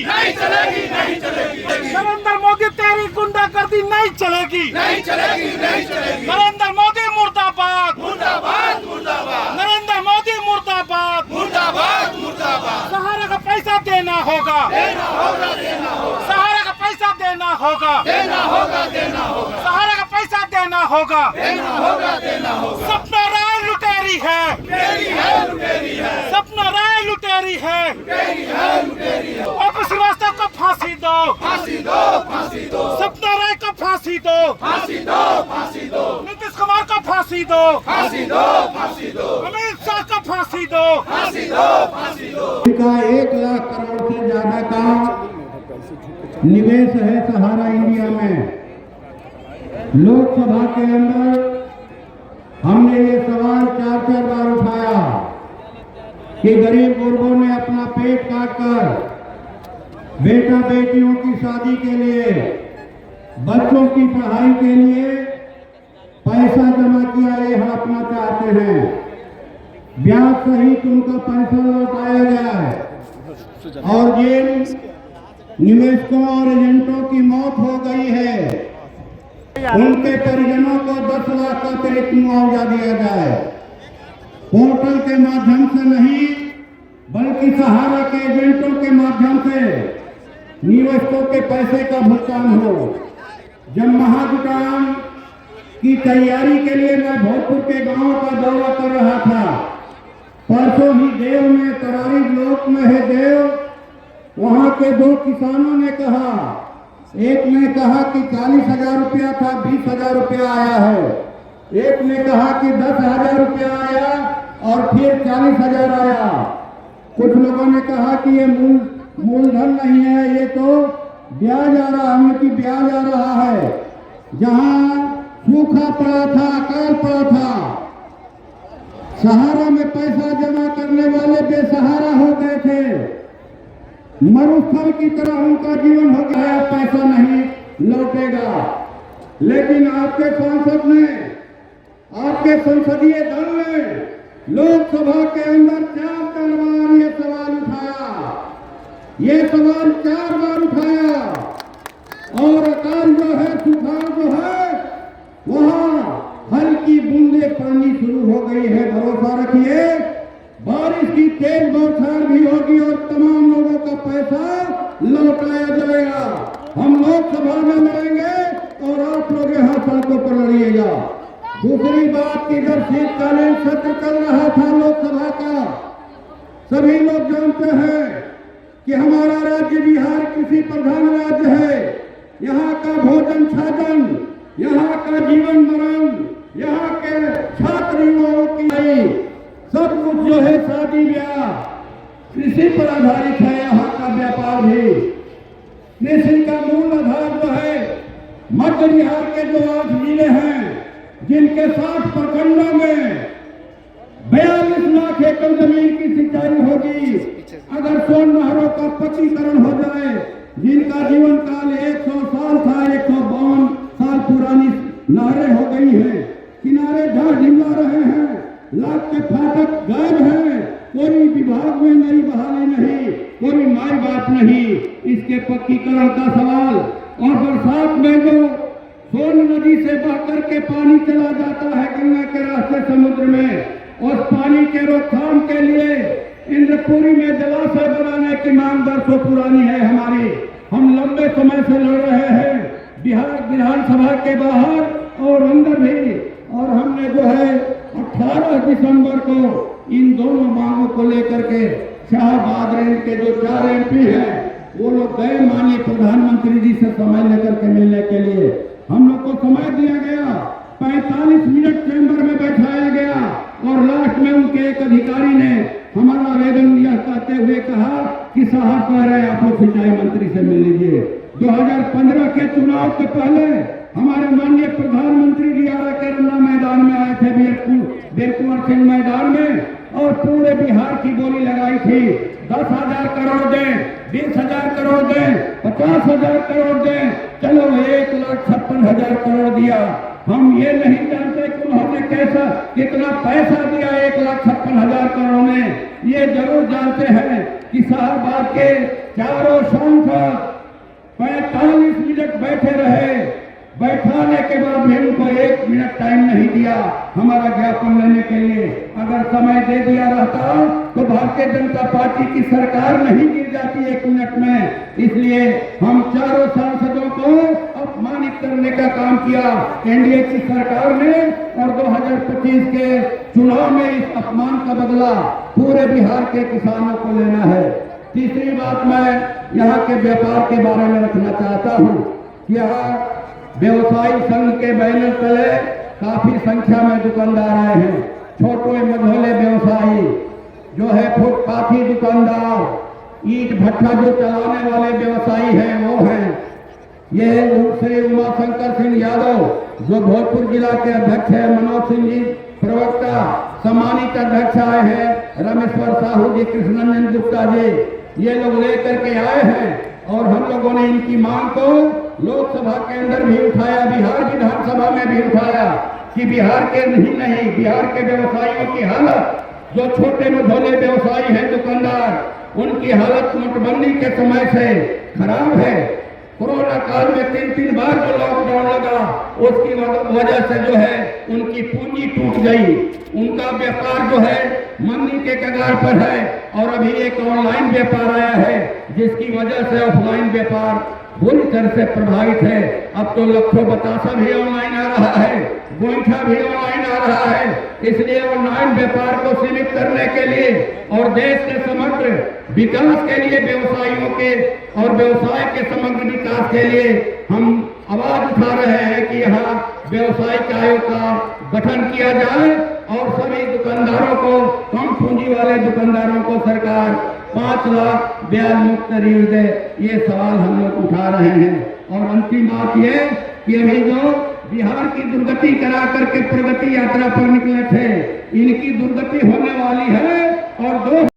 नहीं चलेगी, नहीं चलेगी। नरेंद्र मोदी तेरी गुंडागर्दी नहीं चलेगी, नहीं चलेगी, नहीं चलेगी। नरेंद्र मोदी मुर्दाबाद, मुर्दाबाद, मुर्दाबाद, नरेंद्र मोदी मुर्दाबाद, मुर्दाबाद, मुर्दाबाद। सहारा का पैसा देना होगा, देना होगा, देना होगा, सहारा का पैसा देना होगा, देना होगा, देना होगा, सहारा का पैसा देना होगा। देना होगा, देना होगा। सपना राय लुटेरी है, लुटेरी है, लुटेरी है, सपना राय लुटेरी है। लुटेरी है, लुटेरी है। अप श्रीवास्तव को फांसी दो, फांसी दो, फांसी दो, सपना राय को फांसी दो, फांसी दो, फांसी दो, नीतीश कुमार को फांसी दो, फांसी दो, फांसी दो, अमित शाह को फांसी दो। फांसी दो, फांसी दो। का 1 लाख करोड़ से ज्यादा का निवेश है सहारा इंडिया में। लोकसभा के अंदर हमने ये सवाल 4 बार उठाया कि गरीब गुरबों ने अपना पेट काटकर बेटा बेटियों की शादी के लिए, बच्चों की पढ़ाई के लिए पैसा जमा किया, ये हड़पना चाहते हैं। ब्याज सहित उनका पैसा लौटाया जाए और जिन निवेशकों और एजेंटों की मौत हो गई है उनके परिजनों को 10 लाख का अतिरिक्त मुआवजा दिया जाए। पोर्टल के माध्यम से नहीं बल्कि सहारा के एजेंटों के माध्यम से निवेशकों के पैसे का भुगतान हो। जब महाजुटान की तैयारी के लिए मैं भोजपुर के गांव का दौरा कर रहा था, परसों ही देव में, तरारी ब्लॉक में है देव, वहां के 2 किसानों ने कहा, एक ने कहा कि 40,000 रुपया था, 20,000 रुपया आया है। एक ने कहा कि 10,000 रुपया आया और फिर 40,000 आया। कुछ लोगों ने कहा कि ये मूलधन नहीं है, ये तो ब्याज आ रहा है, कि ब्याज आ रहा है। जहां सूखा पड़ा था, अकाल पड़ा था, सहारा में पैसा जमा करने वाले बेसहारा हो गए थे। मरुस्थल की तरह उनका जीवन हो गया, पैसा नहीं लौटेगा। लेकिन आपके सांसद ने, आपके संसदीय दल ने लोकसभा के अंदर 4 बार ये सवाल उठाया, ये सवाल 4 बार उठाया। और अकाल जो है, सुखाड़ जो है, वहां हल्की बूंदे पानी शुरू हो गई है। भरोसा रखिए, बारिश की तेज बौछार भी होगी और तमाम लोगों का पैसा लौटाया जाएगा। हम लोकसभा में लड़ेंगे और आप लोग यहाँ सड़कों पर लड़िएगा। दूसरी बात कि जब शीतकालीन सत्र चल रहा था लोकसभा का, सभी लोग जानते हैं कि हमारा राज्य बिहार कृषि प्रधान राज्य है। यहाँ का भोजन छाजन, यहाँ का जीवन मरण, यहाँ के छात्र युवाओं की सब कुछ जो है, शादी ब्याह कृषि पर आधारित है। यहाँ का व्यापार भी कृषि का मूल आधार जो है, मध्य बिहार के जो 8 जिले हैं, जिनके 60 प्रखंडों में 42 लाख एकड़ जमीन की सिंचाई होगी। अगर 100 नहरों का पक्कीकरण हो जाए, जिनका जीवन काल 100 साल था, 152 साल पुरानी नहरें हो गई हैं, किनारे ढाह ढिमला रहे हैं, लाख के फाटक गायब हैं, कोई विभाग में नई बहाली नहीं, कोई माई बाप नहीं। इसके पक्कीकरण का सवाल, और बरसात में जो सोन नदी से बह करके पानी चला जाता है गंगा के रास्ते समुद्र में, उस पानी के रोकथाम के लिए इंद्रपुरी में जलाशय बनाने की मांग बरसों पुरानी है हमारी। हम लंबे समय से लड़ रहे हैं, बिहार विधानसभा के बाहर और अंदर भी। और हमने जो है 18 दिसंबर को इन दोनों मांगों को लेकर के शाहबाद रेंज के जो 4 MP हैं, वो लोग गए माननीय प्रधानमंत्री जी से समय लेकर के मिलने के लिए। हम लोग को समय दिया गया, 45 मिनट चैम्बर में बैठाया गया और लास्ट में उनके एक अधिकारी ने हमारा आवेदन यह कहते हुए कहा कि साहब कह रहे हैं आप लोग सिंचाई मंत्री से मिल लीजिए। 2015 के चुनाव के पहले हमारे माननीय प्रधानमंत्री जी आरा के रन्ना मैदान में आए थे, वीर कुंवर सिंह मैदान में, और पूरे बिहार की बोली लगाई थी। 10,000 करोड़ दें, 20,000 करोड़ दें, 50,000 करोड़ दें, चलो 1,56,000 करोड़ दिया। हम ये नहीं जानते कि उन्होंने कैसा कितना पैसा दिया 1,56,000 करोड़ में। ये जरूर जानते हैं कि शाहबाद के चारों सांसद 45 मिनट बैठे रहे। बैठाने के बाद भी उनको 1 मिनट टाइम नहीं दिया हमारा ज्ञापन लेने के लिए। अगर समय दे दिया रहता तो भारतीय जनता पार्टी की सरकार नहीं गिर जाती 1 मिनट में। इसलिए हम चारों सांसदों को अपमानित करने का काम किया एनडीए की सरकार ने, और 2025 के चुनाव में इस अपमान का बदला पूरे बिहार के किसानों को लेना है। तीसरी बात मैं यहाँ के व्यापार के बारे में रखना चाहता हूँ कि यहाँ व्यवसायी संघ के बैनर तले काफी संख्या में दुकानदार आए हैं। छोटे मझोले व्यवसायी जो है, फुटपाथी दुकानदार, ईंट भट्ठा जो चलाने वाले व्यवसायी हैं वो हैं। ये श्री उमाशंकर सिंह यादव जो भोजपुर जिला के अध्यक्ष है, मनोज सिंह जी प्रवक्ता, सम्मानित अध्यक्ष आए हैं, रामेश्वर साहू जी, कृष्णनंदन गुप्ता जी, ये लोग लेकर के आए हैं। और हम लोगों ने इनकी मांग को लोकसभा के अंदर भी उठाया, बिहार विधानसभा में भी उठाया कि बिहार के नहीं बिहार के व्यवसायियों की हालत, जो छोटे मझोले व्यवसायी हैं दुकानदार, उनकी हालत नोटबंदी के समय से खराब है। कोरोना काल में 3 बार जो लॉकडाउन लगा उसकी वजह से जो है उनकी पूंजी टूट गई, उनका व्यापार जो है मंदी के कगार पर है। और अभी एक ऑनलाइन व्यापार आया है जिसकी वजह से ऑफलाइन व्यापार बुरी तरह से प्रभावित है। अब तो लखों बतासा भी ऑनलाइन आ रहा है, गोईठा भी ऑनलाइन आ रहा है। इसलिए ऑनलाइन व्यापार को सीमित करने के लिए और देश के समग्र विकास के लिए, व्यवसायियों के और व्यवसाय के समग्र विकास के लिए हम आवाज उठा रहे हैं कि यहाँ व्यवसायिक आयोग का गठन किया जाए और सभी दुकानदारों को, कम पूंजी वाले दुकानदारों को सरकार 5 लाख ब्याज मुक्त ऋण दे। ये सवाल हम लोग उठा रहे हैं। और अंतिम बात ये कि अभी जो बिहार की दुर्गति करा करके प्रगति यात्रा पर निकले थे, इनकी दुर्गति होने वाली है और 2